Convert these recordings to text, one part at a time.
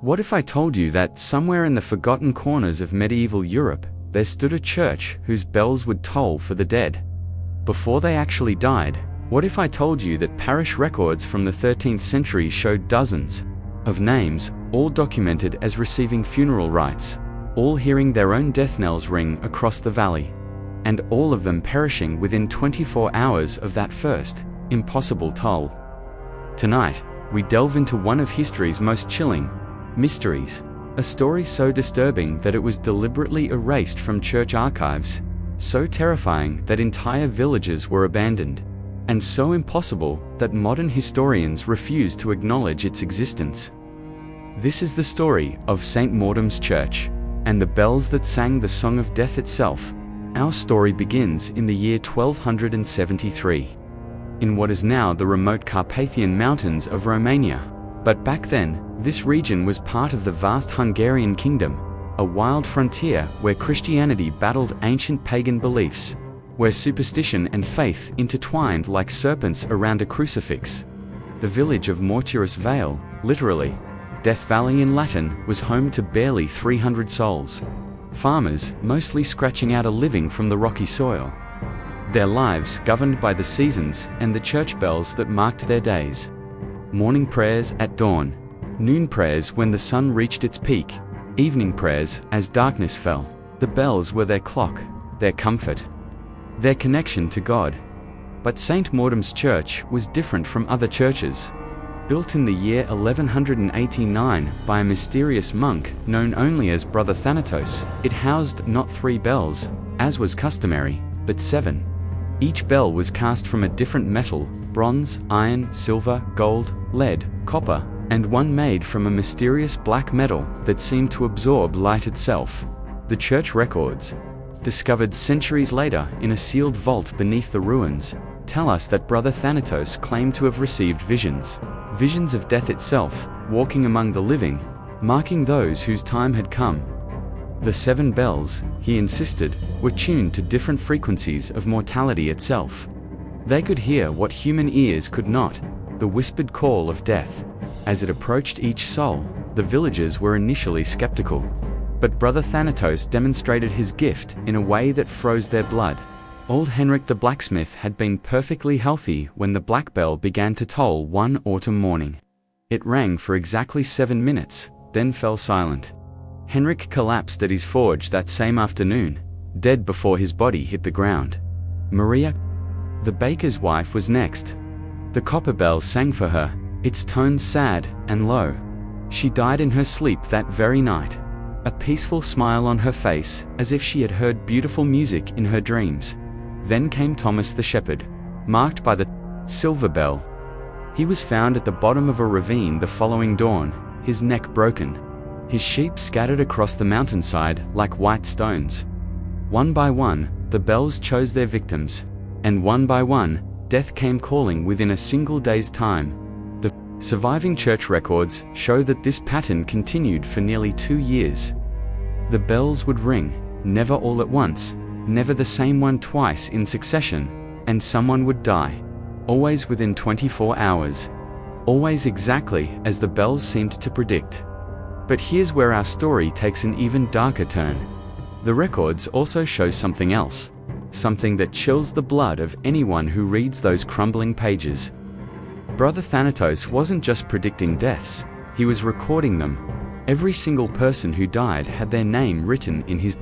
What if I told you that somewhere in the forgotten corners of medieval Europe, there stood a church whose bells would toll for the dead before they actually died? What if I told you that parish records from the 13th century showed dozens of names, all documented as receiving funeral rites, all hearing their own death knells ring across the valley, and all of them perishing within 24 hours of that first, impossible toll? Tonight, we delve into one of history's most chilling mysteries, a story so disturbing that it was deliberately erased from church archives, so terrifying that entire villages were abandoned, and so impossible that modern historians refuse to acknowledge its existence. This is the story of St. Mordum's Church, and the bells that sang the song of death itself. Our story begins in the year 1273, in what is now the remote Carpathian Mountains of Romania. But back then, this region was part of the vast Hungarian kingdom, a wild frontier where Christianity battled ancient pagan beliefs, where superstition and faith intertwined like serpents around a crucifix. The village of Mortuus Vale, literally, Death Valley in Latin, was home to barely 300 souls. Farmers, mostly scratching out a living from the rocky soil. Their lives governed by the seasons and the church bells that marked their days. Morning prayers at dawn, noon prayers when the sun reached its peak, evening prayers as darkness fell. The bells were their clock, their comfort, their connection to God. But St. Mordum's Church was different from other churches. Built in the year 1189 by a mysterious monk known only as Brother Thanatos, it housed not 3 bells, as was customary, but 7. Each bell was cast from a different metal: bronze, iron, silver, gold, lead, copper, and one made from a mysterious black metal that seemed to absorb light itself. The church records, discovered centuries later in a sealed vault beneath the ruins, tell us that Brother Thanatos claimed to have received visions of death itself, walking among the living, marking those whose time had come. The 7 bells, he insisted, were tuned to different frequencies of mortality itself. They could hear what human ears could not, the whispered call of death. As it approached each soul, the villagers were initially skeptical. But Brother Thanatos demonstrated his gift in a way that froze their blood. Old Henrik the blacksmith had been perfectly healthy when the black bell began to toll one autumn morning. It rang for exactly 7 minutes, then fell silent. Henrik collapsed at his forge that same afternoon, dead before his body hit the ground. Maria, the baker's wife, was next. The copper bell sang for her, its tones sad and low. She died in her sleep that very night, a peaceful smile on her face, as if she had heard beautiful music in her dreams. Then came Thomas the shepherd, marked by the silver bell. He was found at the bottom of a ravine the following dawn, his neck broken, his sheep scattered across the mountainside like white stones. One by one, the bells chose their victims, and one by one, death came calling within a single day's time. The surviving church records show that this pattern continued for nearly 2 years. The bells would ring, never all at once, never the same one twice in succession, and someone would die, always within 24 hours, always exactly as the bells seemed to predict. But here's where our story takes an even darker turn. The records also show something else, something that chills the blood of anyone who reads those crumbling pages. Brother Thanatos wasn't just predicting deaths, he was recording them. Every single person who died had their name written in his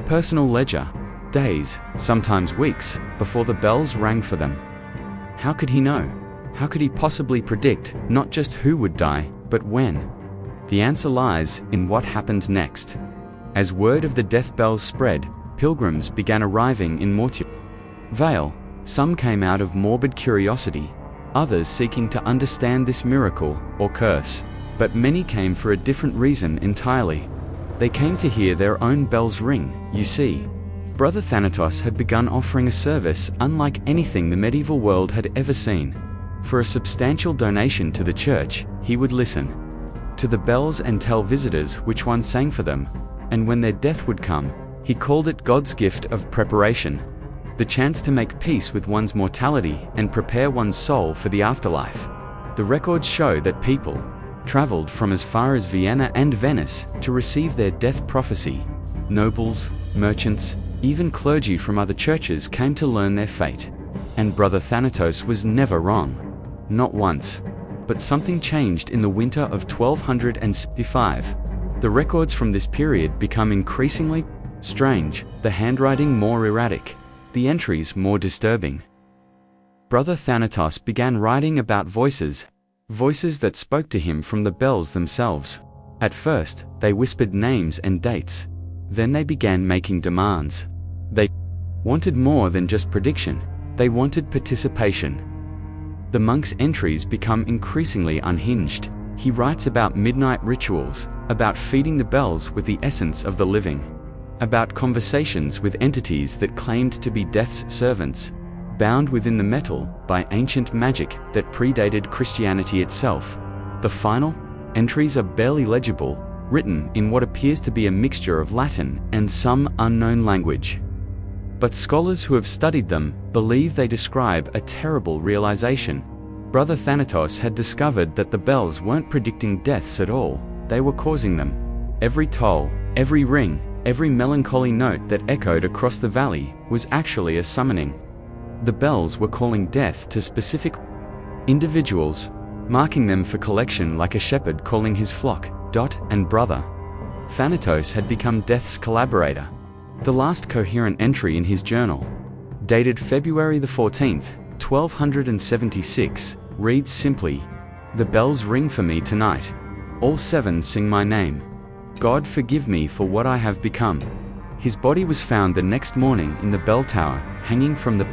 personal ledger, days, sometimes weeks, before the bells rang for them. How could he know? How could he possibly predict not just who would die, but when? The answer lies in what happened next. As word of the death bells spread, pilgrims began arriving in Mortuus Vale. Some came out of morbid curiosity, others seeking to understand this miracle or curse. But many came for a different reason entirely. They came to hear their own bells ring, you see. Brother Thanatos had begun offering a service unlike anything the medieval world had ever seen. For a substantial donation to the church, he would listen to the bells and tell visitors which one sang for them, and when their death would come, he called it God's gift of preparation, the chance to make peace with one's mortality and prepare one's soul for the afterlife. The records show that people, traveled from as far as Vienna and Venice to receive their death prophecy. Nobles, merchants, even clergy from other churches came to learn their fate. And Brother Thanatos was never wrong. Not once. But something changed in the winter of 1265. The records from this period become increasingly strange, the handwriting more erratic, the entries more disturbing. Brother Thanatos began writing about voices that spoke to him from the bells themselves. At first, they whispered names and dates. Then they began making demands. They wanted more than just prediction, they wanted participation. The monk's entries become increasingly unhinged. He writes about midnight rituals, about feeding the bells with the essence of the living, about conversations with entities that claimed to be death's servants, bound within the metal by ancient magic that predated Christianity itself. The final entries are barely legible, written in what appears to be a mixture of Latin and some unknown language. But scholars who have studied them believe they describe a terrible realization. Brother Thanatos had discovered that the bells weren't predicting deaths at all, they were causing them. Every toll, every ring, every melancholy note that echoed across the valley was actually a summoning. The bells were calling death to specific individuals, marking them for collection like a shepherd calling his flock. And brother Thanatos had become death's collaborator. The last coherent entry in his journal, dated February the 14th, 1276, reads simply, "The bells ring for me tonight. All seven sing my name. God forgive me for what I have become." His body was found the next morning in the bell tower, hanging from the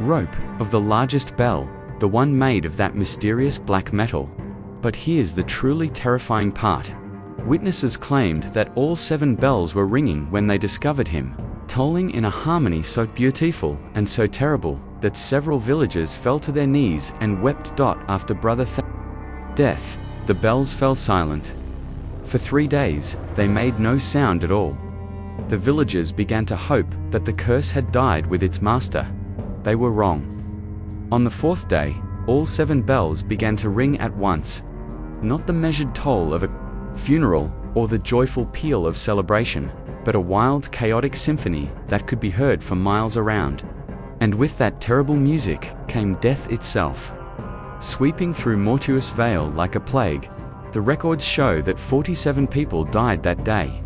rope of the largest bell, the one made of that mysterious black metal. But here's the truly terrifying part. Witnesses claimed that all seven bells were ringing when they discovered him, tolling in a harmony so beautiful and so terrible that several villagers fell to their knees and wept. After Brother death, the bells fell silent. For 3 days, they made no sound at all. The villagers began to hope that the curse had died with its master. They were wrong. On the 4th day, all seven bells began to ring at once. Not the measured toll of a funeral or the joyful peal of celebration, but a wild, chaotic symphony that could be heard for miles around. And with that terrible music came death itself. Sweeping through Mortuus Vale like a plague, the records show that 47 people died that day.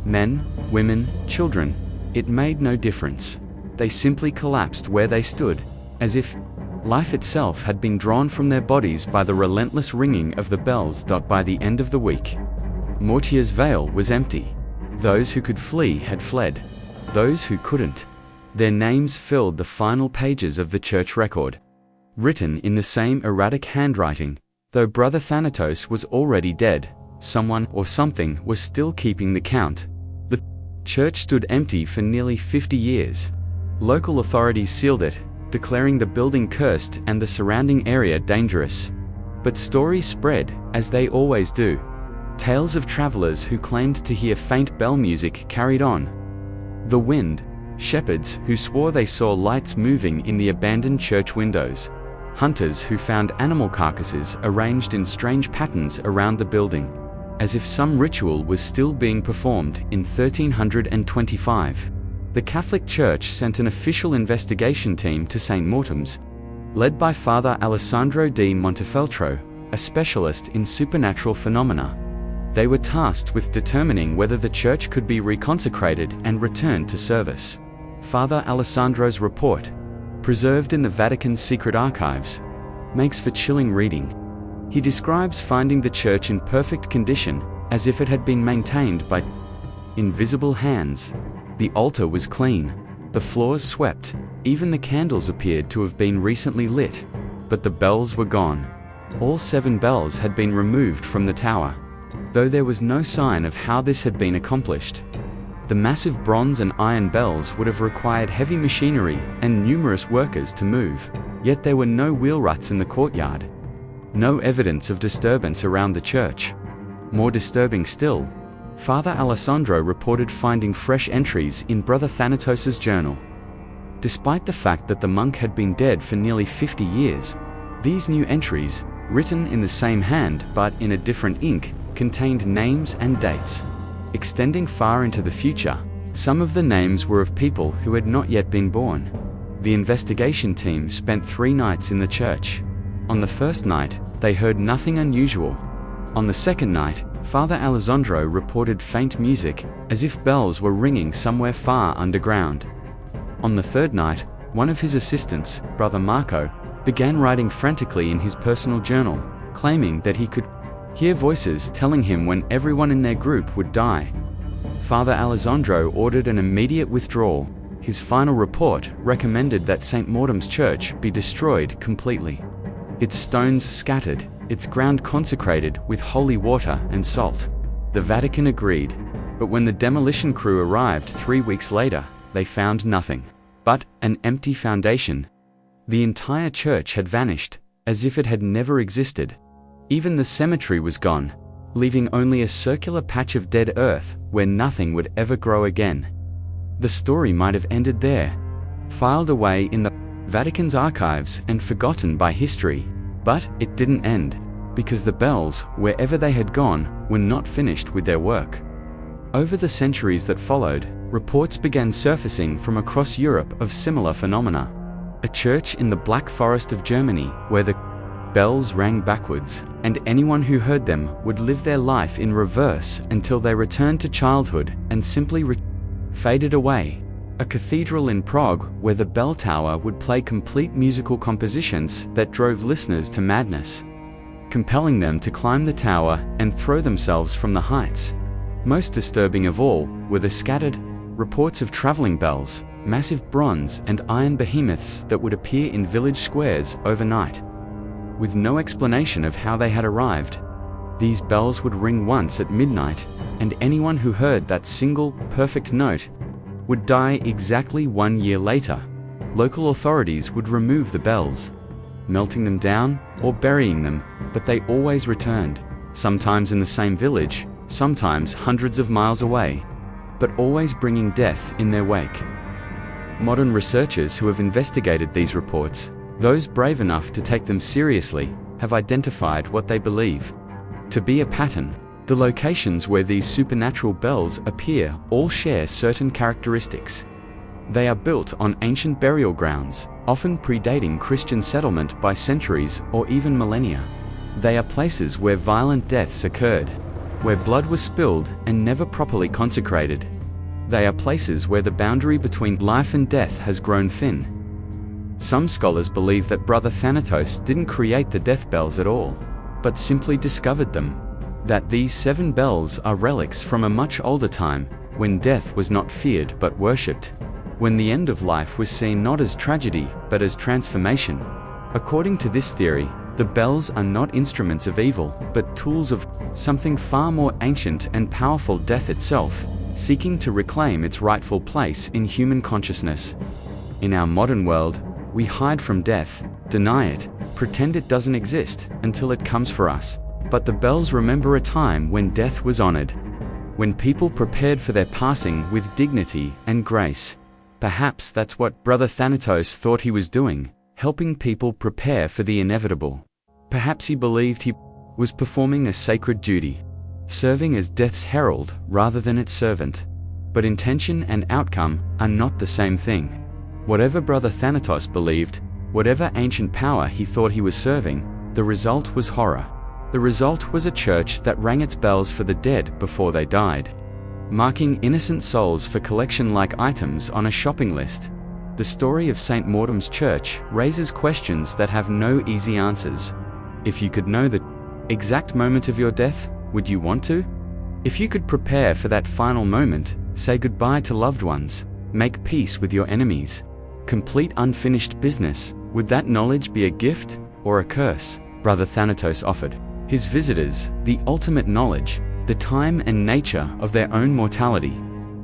Men, women, children, it made no difference. They simply collapsed where they stood, as if life itself had been drawn from their bodies by the relentless ringing of the bells. By the end of the week, Mortuus Vale was empty. Those who could flee had fled. Those who couldn't, their names filled the final pages of the church record, written in the same erratic handwriting. Though Brother Thanatos was already dead, someone or something was still keeping the count. The church stood empty for nearly 50 years. Local authorities sealed it, declaring the building cursed and the surrounding area dangerous. But stories spread, as they always do. Tales of travelers who claimed to hear faint bell music carried on. The wind, shepherds who swore they saw lights moving in the abandoned church windows, hunters who found animal carcasses arranged in strange patterns around the building, as if some ritual was still being performed. In 1325, the Catholic Church sent an official investigation team to St. Mortem's, led by Father Alessandro di Montefeltro, a specialist in supernatural phenomena. They were tasked with determining whether the church could be reconsecrated and returned to service. Father Alessandro's report, preserved in the Vatican's secret archives, makes for chilling reading. He describes finding the church in perfect condition, as if it had been maintained by invisible hands. The altar was clean, the floors swept, even the candles appeared to have been recently lit. But the bells were gone. All 7 bells had been removed from the tower, though there was no sign of how this had been accomplished. The massive bronze and iron bells would have required heavy machinery and numerous workers to move, yet there were no wheel ruts in the courtyard. No evidence of disturbance around the church. More disturbing still, Father Alessandro reported finding fresh entries in Brother Thanatos' journal. Despite the fact that the monk had been dead for nearly 50 years, these new entries, written in the same hand but in a different ink, contained names and dates. Extending far into the future, some of the names were of people who had not yet been born. The investigation team spent 3 nights in the church. On the first night, they heard nothing unusual. On the second night, Father Alessandro reported faint music, as if bells were ringing somewhere far underground. On the third night, one of his assistants, Brother Marco, began writing frantically in his personal journal, claiming that he could hear voices telling him when everyone in their group would die. Father Alessandro ordered an immediate withdrawal. His final report recommended that St. Mortem's Church be destroyed completely. Its stones scattered, its ground consecrated with holy water and salt. The Vatican agreed, but when the demolition crew arrived 3 weeks later, they found nothing but an empty foundation. The entire church had vanished, as if it had never existed. Even the cemetery was gone, leaving only a circular patch of dead earth where nothing would ever grow again. The story might have ended there, filed away in the Vatican's archives and forgotten by history. But it didn't end, because the bells, wherever they had gone, were not finished with their work. Over the centuries that followed, reports began surfacing from across Europe of similar phenomena. A church in the Black Forest of Germany, where the bells rang backwards, and anyone who heard them would live their life in reverse until they returned to childhood and simply faded away. A cathedral in Prague where the bell tower would play complete musical compositions that drove listeners to madness, compelling them to climb the tower and throw themselves from the heights. Most disturbing of all were the scattered reports of traveling bells, massive bronze and iron behemoths that would appear in village squares overnight, with no explanation of how they had arrived. These bells would ring once at midnight, and anyone who heard that single, perfect note would die exactly 1 year later. Local authorities would remove the bells, melting them down or burying them, but they always returned, sometimes in the same village, sometimes hundreds of miles away, but always bringing death in their wake. Modern researchers who have investigated these reports, those brave enough to take them seriously, have identified what they believe to be a pattern. The locations where these supernatural bells appear all share certain characteristics. They are built on ancient burial grounds, often predating Christian settlement by centuries or even millennia. They are places where violent deaths occurred, where blood was spilled and never properly consecrated. They are places where the boundary between life and death has grown thin. Some scholars believe that Brother Thanatos didn't create the death bells at all, but simply discovered them. That these 7 bells are relics from a much older time, when death was not feared but worshipped, when the end of life was seen not as tragedy but as transformation. According to this theory, the bells are not instruments of evil, but tools of something far more ancient and powerful, death itself, seeking to reclaim its rightful place in human consciousness. In our modern world, we hide from death, deny it, pretend it doesn't exist until it comes for us. But the bells remember a time when death was honored, when people prepared for their passing with dignity and grace. Perhaps that's what Brother Thanatos thought he was doing, helping people prepare for the inevitable. Perhaps he believed he was performing a sacred duty, serving as death's herald rather than its servant. But intention and outcome are not the same thing. Whatever Brother Thanatos believed, whatever ancient power he thought he was serving, the result was horror. The result was a church that rang its bells for the dead before they died, marking innocent souls for collection-like items on a shopping list. The story of St. Mortem's Church raises questions that have no easy answers. If you could know the exact moment of your death, would you want to? If you could prepare for that final moment, say goodbye to loved ones, make peace with your enemies, complete unfinished business, would that knowledge be a gift or a curse? Brother Thanatos offered his visitors the ultimate knowledge, the time and nature of their own mortality,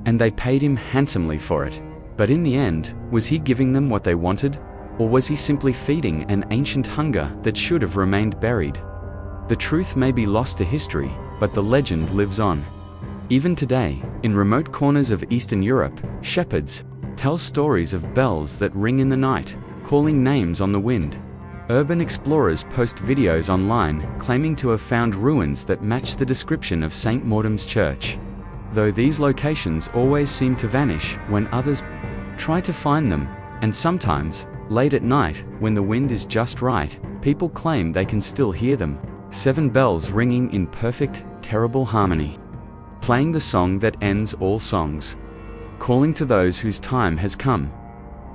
and they paid him handsomely for it. But in the end, was he giving them what they wanted, or was he simply feeding an ancient hunger that should have remained buried? The truth may be lost to history, but the legend lives on. Even today, in remote corners of Eastern Europe, shepherds tell stories of bells that ring in the night, calling names on the wind. Urban explorers post videos online claiming to have found ruins that match the description of St. Mortem's Church. Though these locations always seem to vanish when others try to find them, and sometimes, late at night, when the wind is just right, people claim they can still hear them. 7 bells ringing in perfect, terrible harmony. Playing the song that ends all songs. Calling to those whose time has come.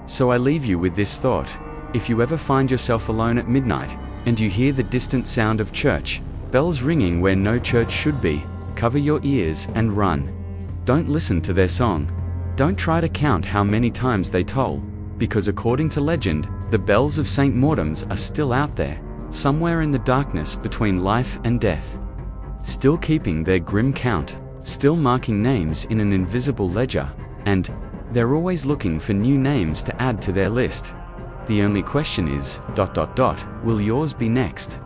So I leave you with this thought. If you ever find yourself alone at midnight, and you hear the distant sound of church bells ringing where no church should be, cover your ears and run. Don't listen to their song. Don't try to count how many times they toll, because according to legend, the bells of St. Mortem's are still out there, somewhere in the darkness between life and death. Still keeping their grim count, still marking names in an invisible ledger, and they're always looking for new names to add to their list. The only question is, will yours be next?